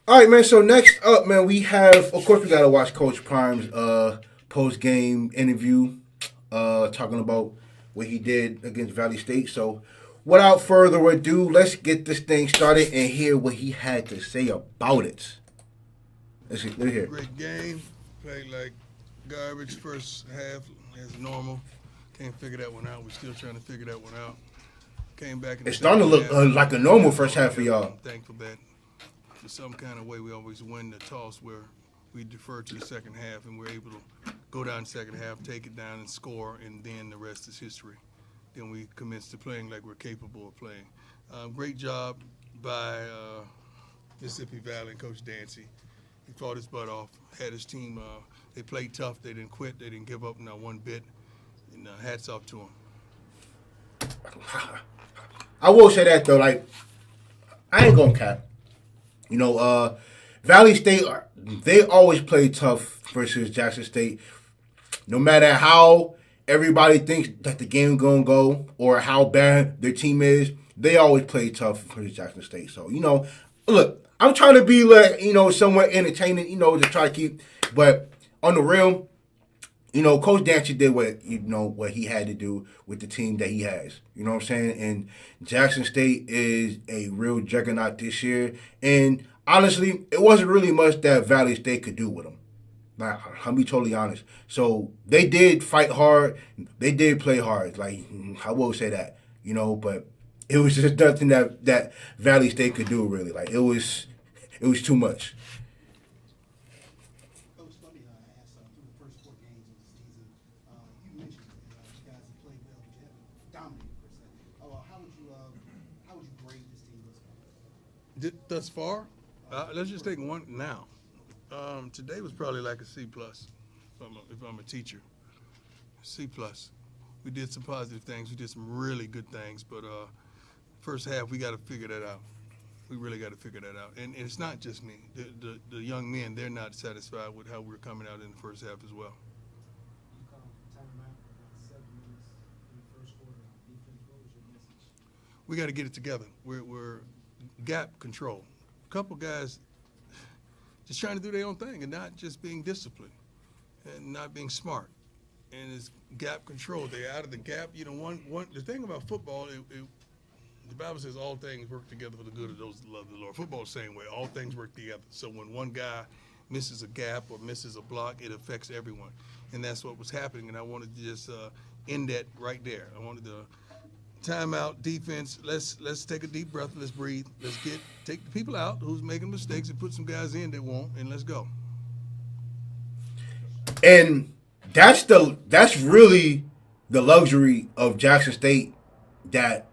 All right, man. So next up, man, we have, of course, we gotta watch Coach Prime's post game interview, talking about what he did against Valley State. So, without further ado, let's get this thing started and hear what he had to say about it. Let's hear. Great game. Played like garbage first half as normal. Can't figure that one out. We're still trying to figure that one out. Came back in the It's starting to look like a normal first half for y'all. I'm thankful that for some kind of way we always win the toss where we defer to the second half and we're able to go down the second half, take it down and score, and then the rest is history. Then we commence to playing like we're capable of playing. Great job by Mississippi Valley and Coach Dancy. He fought his butt off, had his team, they played tough, they didn't quit, they didn't give up not one bit, and hats off to them. I will say that though, like, I ain't gonna cap. Valley State, they always play tough versus Jackson State. No matter how everybody thinks that the game gonna go or how bad their team is, they always play tough versus Jackson State. So, look, I'm trying to be like, somewhat entertaining, to try to keep, but on the real, Coach Dancy did what he had to do with the team that he has. You know what I'm saying? And Jackson State is a real juggernaut this year. And honestly, it wasn't really much that Valley State could do with them. Like, I'll be totally honest. So they did fight hard. They did play hard. Like, I will say that. But it was just nothing that Valley State could do really. Like, it was too much. Thus far, let's just take one now. Today was probably like a C plus, if I'm a teacher. C plus. We did some positive things. We did some really good things, but first half we got to figure that out. We really got to figure that out. And it's not just me. The young men, they're not satisfied with how we're coming out in the first half as well. You called timeout for about 7 minutes in the first quarter. Defense, what was your message? We got to get it together. We're gap control. A couple guys just trying to do their own thing and not just being disciplined and not being smart. And it's gap control. They're out of the gap. The thing about football, the Bible says all things work together for the good of those that love the Lord. Football the same way. All things work together. So when one guy misses a gap or misses a block, it affects everyone. And that's what was happening. And I wanted to just end that right there. I wanted to timeout, defense. Let's take a deep breath. Let's breathe. Take the people out who's making mistakes and put some guys in that won't, and let's go. And that's really the luxury of Jackson State that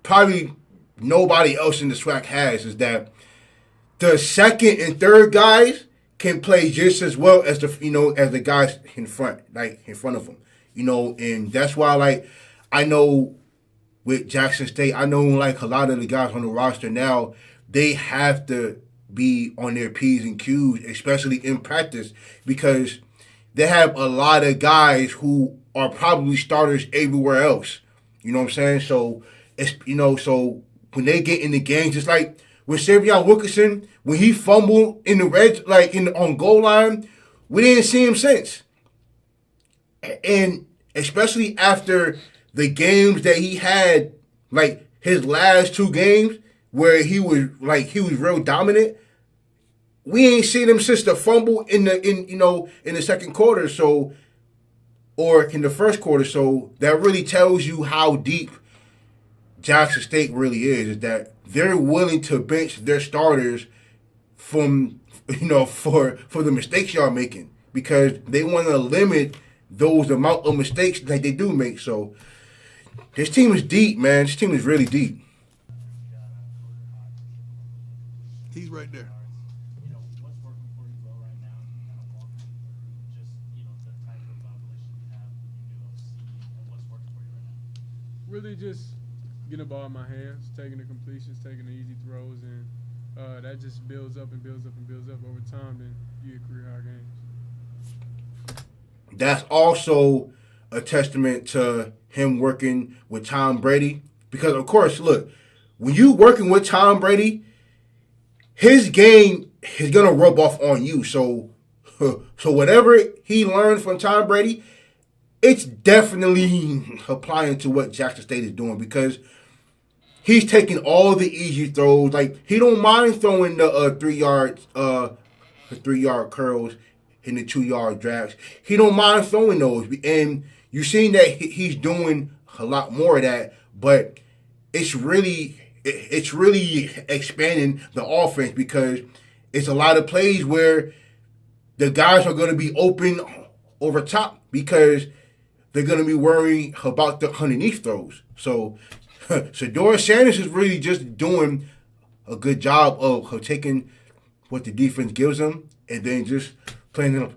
probably nobody else in the SWAC has, is that the second and third guys can play just as well as the guys in front of them. And that's why I know with Jackson State, I know a lot of the guys on the roster now, they have to be on their P's and Q's, especially in practice, because they have a lot of guys who are probably starters everywhere else. You know what I'm saying? So it's so when they get in the games, just like with Savion Wilkerson, when he fumbled in the red, on goal line, we didn't see him since. And especially after the games that he had, his last two games where he was real dominant, we ain't seen him since the fumble in the second quarter, or in the first quarter. So that really tells you how deep Jackson State really is that they're willing to bench their starters from for the mistakes y'all making, because they want to limit those amount of mistakes that they do make. So this team is deep, man. This team is really deep. He's right there. What's working for you well right now? Kind of walk me through just, the type of relationship you have with your new OC and what's working for you right now. Really just getting the ball in my hands, taking the completions, taking the easy throws, and that just builds up and builds up and builds up over time. Then you get career high games. That's also a testament to him working with Tom Brady, because of course, look, when you working with Tom Brady, his game is gonna rub off on you. So, so whatever he learned from Tom Brady, it's definitely applying to what Jackson State is doing because he's taking all the easy throws. Like he don't mind throwing the 3 yard curls and the 2 yard drags. He don't mind throwing those, and you've seen that he's doing a lot more of that. But it's really expanding the offense because it's a lot of plays where the guys are going to be open over top because they're going to be worrying about the underneath throws. So Shedeur Sanders is really just doing a good job of taking what the defense gives him and then just playing it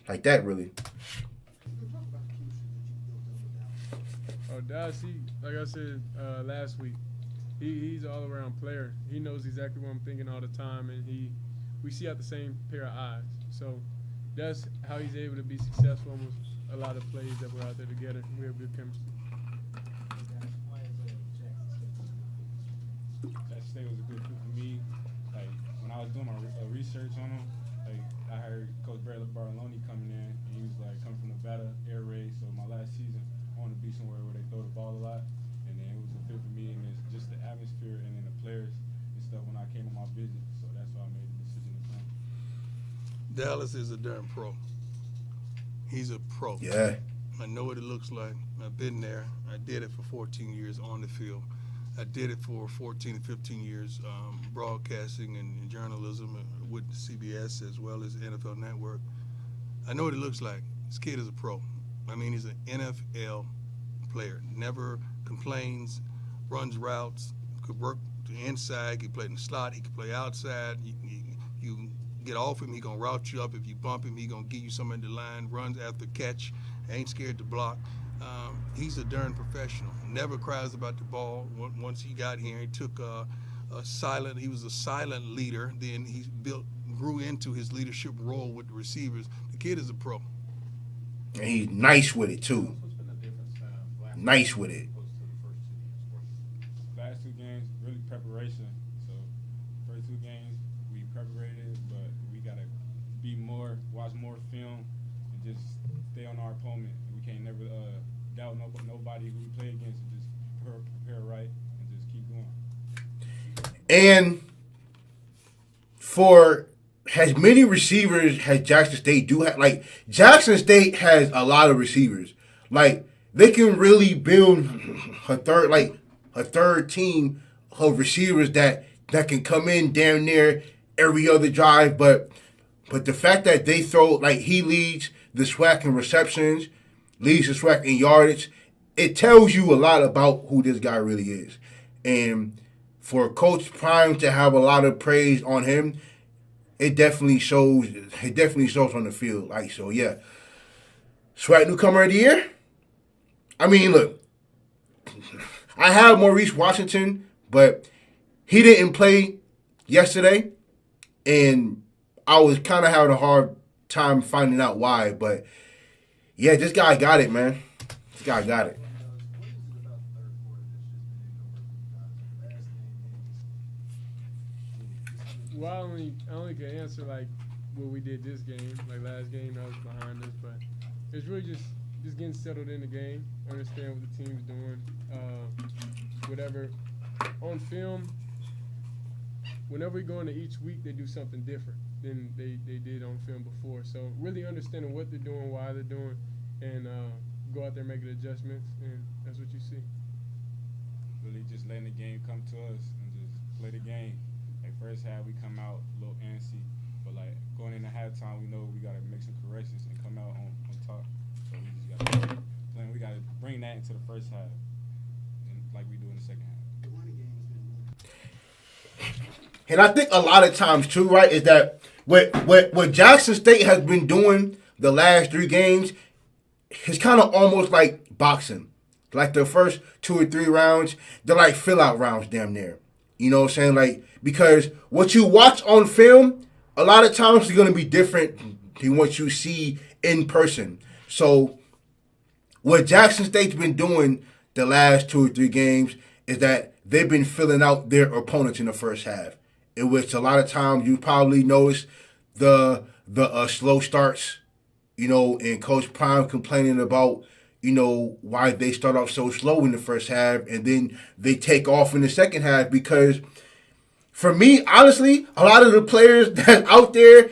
like that, really. Oh, Dallas, like I said last week, he's an all-around player. He knows exactly what I'm thinking all the time, and we see out the same pair of eyes. So that's how he's able to be successful almost a lot of plays that we're out there together. We have good chemistry. Jackson State was a good fit for me. Like when I was doing my research on him, like I heard Coach Barloni coming in, and he was like coming from Nevada air raid. So my last season, I wanted to be somewhere where they throw the ball a lot, and then it was a fit for me. And it's just the atmosphere and then the players and stuff when I came on my visit. So that's why I made the decision to come. Dallas is a darn pro. He's a pro. Yeah. I know what it looks like. I've been there. I did it for 14 years on the field. I did it for 14 to 15 years broadcasting and journalism with CBS as well as NFL Network. I know what it looks like. This kid is a pro. I mean, he's an NFL player. Never complains, runs routes, could work the inside, he could play in the slot, he could play outside. You get off him, he gonna route you up. If you bump him, he gonna give you some in the line, runs after catch, ain't scared to block. He's a darn professional. Never cries about the ball. Once he got here, he took he was a silent leader. Then he grew into his leadership role with the receivers. The kid is a pro. And he's nice with it, too. What's been the difference Nice with it. opposed to the first 2 games for you? Last 2 games, really preparation. So first 2 games, we preparated, but we gotta watch more film, and just stay on our opponent. We can't never doubt nobody who we play against, and just prepare right and just keep going. And for as many receivers as Jackson State do have, like Jackson State has a lot of receivers. Like they can really build a third team of receivers that can come in damn near every other drive. But the fact that they throw, like he leads the SWAC in receptions, leads the SWAC in yardage, it tells you a lot about who this guy really is. And for Coach Prime to have a lot of praise on him, it definitely shows. It definitely shows on the field. Like so, yeah. SWAC newcomer of the year. I mean, look, I have Maurice Washington, but he didn't play yesterday, and I was kind of having a hard time finding out why. But yeah, this guy got it, man. This guy got it. Well, I only can answer like what we did this game. Like last game, that was behind us, but it's really just getting settled in the game, understand what the team's doing, whatever. On film, whenever we go into each week, they do something different than they did on film before. So really understanding what they're doing, why they're doing, and go out there making adjustments, and that's what you see. Really just letting the game come to us and just play the game. Like first half, we come out a little antsy, but like going into halftime, we know we gotta make some corrections and come out on top. So we just gotta plan. We gotta bring that into the first half, and like we do in the second half. And I think a lot of times too, right, is that what Jackson State has been doing the last 3 games is kind of almost like boxing. Like the first 2 or 3 rounds, they're like fill-out rounds damn near. You know what I'm saying? Like, because what you watch on film, a lot of times is going to be different than what you see in person. So what Jackson State's been doing the last 2 or 3 games is that they've been filling out their opponents in the first half. in which a lot of times you probably notice the slow starts, and Coach Prime complaining about, why they start off so slow in the first half and then they take off in the second half. Because for me, honestly, a lot of the players that's out there,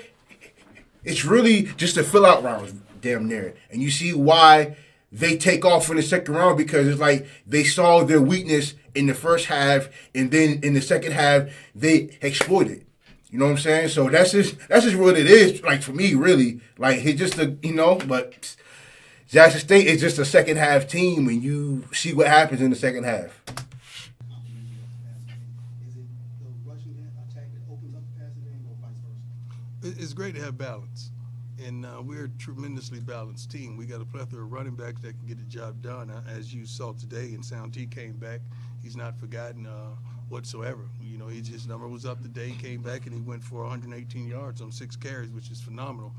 it's really just a fill out rounds, damn near. And you see why they take off in the second round, because it's like they saw their weakness in the first half, and then in the second half they exploit it. You know what I'm saying? So that's just what it is. Like for me, really, like it's just but Jackson State is just a second half team, and you see what happens in the second half. Is it the rushing attack that opens up the passing game, or vice versa? It's great to have balance, and we're a tremendously balanced team. We got a plethora of running backs that can get the job done. As you saw today, and Sound T came back. He's not forgotten whatsoever. His number was up today. He came back and he went for 118 yards on 6 carries, which is phenomenal.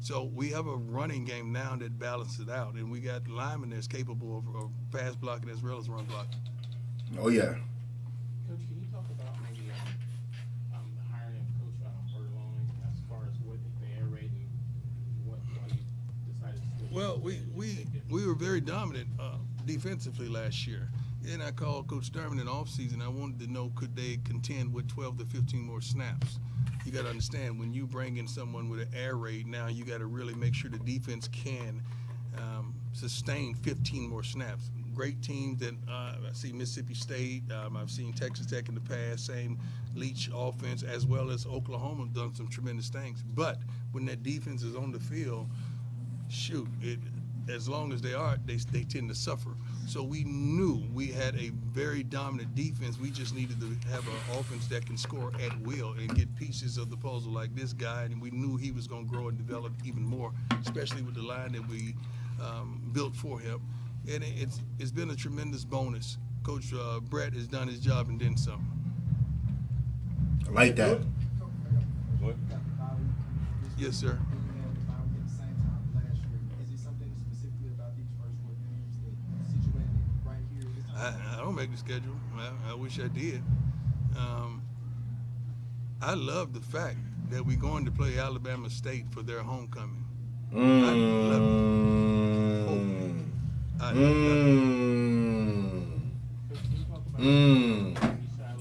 So we have a running game now that balances it out, and we got linemen that's capable of pass blocking as well as run blocking. Oh yeah. Coach, can you talk about maybe the hiring of Coach Bertolone as far as what the air raid and why you decided to switch? Well, we were very dominant defensively last year. And I called Coach Thurman in the offseason. I wanted to know, could they contend with 12 to 15 more snaps? You got to understand, when you bring in someone with an air raid, now you got to really make sure the defense can sustain 15 more snaps. Great teams that I see Mississippi State, I've seen Texas Tech in the past, same Leach offense, as well as Oklahoma done some tremendous things. But when that defense is on the field, as long as they are, they tend to suffer. So we knew we had a very dominant defense. We just needed to have an offense that can score at will and get pieces of the puzzle like this guy. And we knew he was going to grow and develop even more, especially with the line that we built for him. And it's been a tremendous bonus. Coach Brett has done his job and then some. I like that. What? Yes, sir. I don't make the schedule. I wish I did. I love the fact that we're going to play Alabama State for their homecoming. I love it.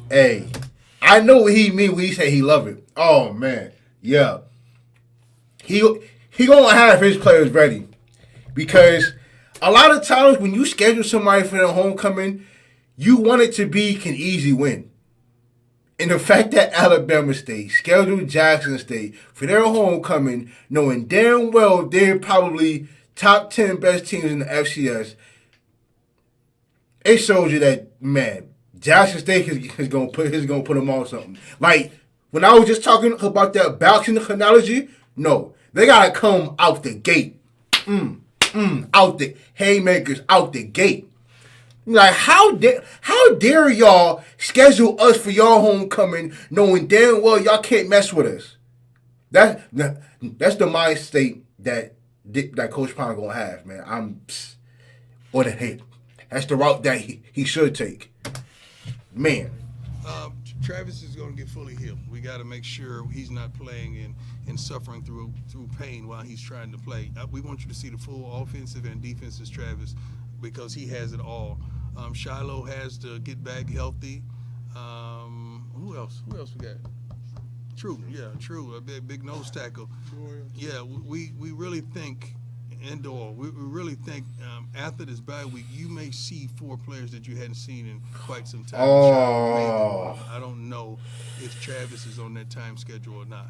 Hey, I know what he mean when he say he love it. Oh man, yeah. He gonna have his players ready, because a lot of times when you schedule somebody for their homecoming, you want it to be an easy win. And the fact that Alabama State scheduled Jackson State for their homecoming, knowing damn well they're probably top 10 best teams in the FCS, it shows you that, man, Jackson State is going to put them on something. Like, when I was just talking about that bouncing analogy, no, they got to come out the gate. Out the haymakers out the gate. Like, how dare y'all schedule us for y'all homecoming knowing damn well y'all can't mess with us? That's the mind state that Coach Prime gonna have, man. That's the route that he should take, man. Travis is going to get fully healed. We got to make sure he's not playing and suffering through pain while he's trying to play. We want you to see the full offensive and defensive Travis, because he has it all. Shiloh has to get back healthy. Who else? Who else we got? True, a big nose tackle. Yeah, we really think indoor. We really think after this bye week, you may see 4 players that you hadn't seen in quite some time. I don't know if Travis is on that time schedule or not,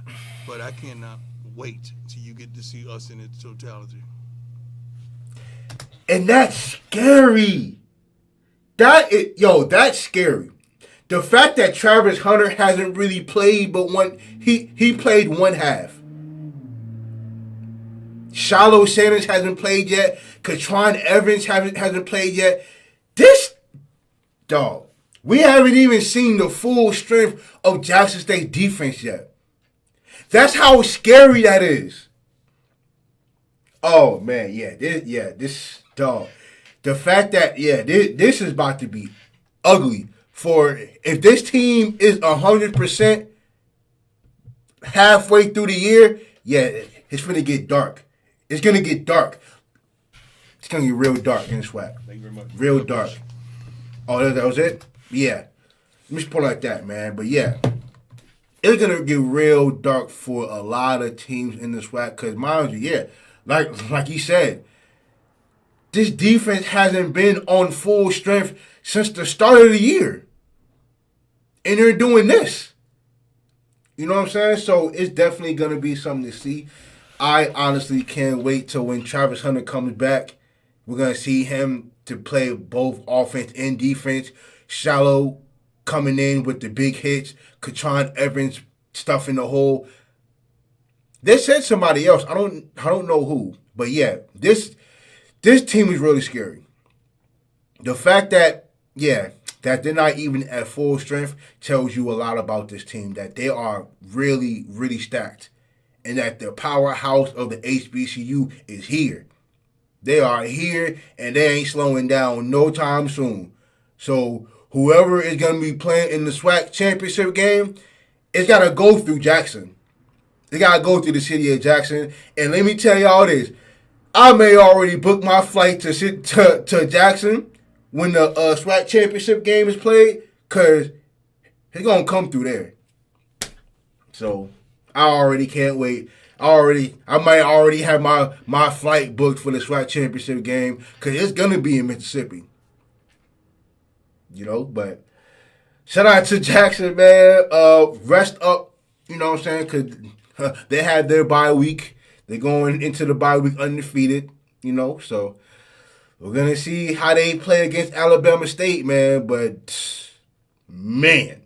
but I cannot wait till you get to see us in its totality. And that's scary. That's scary. The fact that Travis Hunter hasn't really played but he played one half. Shedeur Sanders hasn't played yet. Katron Evans hasn't played yet. We haven't even seen the full strength of Jackson State defense yet. That's how scary that is. Oh man, this dog. The fact that this is about to be ugly. For if this team is 100%, halfway through the year, yeah, it's gonna get dark. It's gonna get dark. It's gonna get real dark in the SWAC. Thank you very much. Real dark. Oh, that was it? Yeah. Let me just put it like that, man. But yeah, it's gonna get real dark for a lot of teams in the SWAC. Cause mind you, yeah, like you said, this defense hasn't been on full strength since the start of the year, and they're doing this. You know what I'm saying? So it's definitely gonna be something to see. I honestly can't wait till when Travis Hunter comes back. We're gonna see him to play both offense and defense. Shallow coming in with the big hits. Katron Evans stuffing the hole. They said somebody else. I don't know who, but yeah, this team is really scary. The fact that that they're not even at full strength tells you a lot about this team. That they are really, really stacked, and that the powerhouse of the HBCU is here. They are here, and they ain't slowing down no time soon. So whoever is going to be playing in the SWAC championship game, it's got to go through Jackson. They got to go through the city of Jackson. And let me tell y'all this. I may already book my flight to Jackson when the SWAC championship game is played, because it's going to come through there. So I already can't wait. I might already have my flight booked for the SWAC championship game, because it's going to be in Mississippi. You know, but shout out to Jackson, man. Rest up, you know what I'm saying, because they had their bye week. They're going into the bye week undefeated, you know, so we're going to see how they play against Alabama State, man. But, man,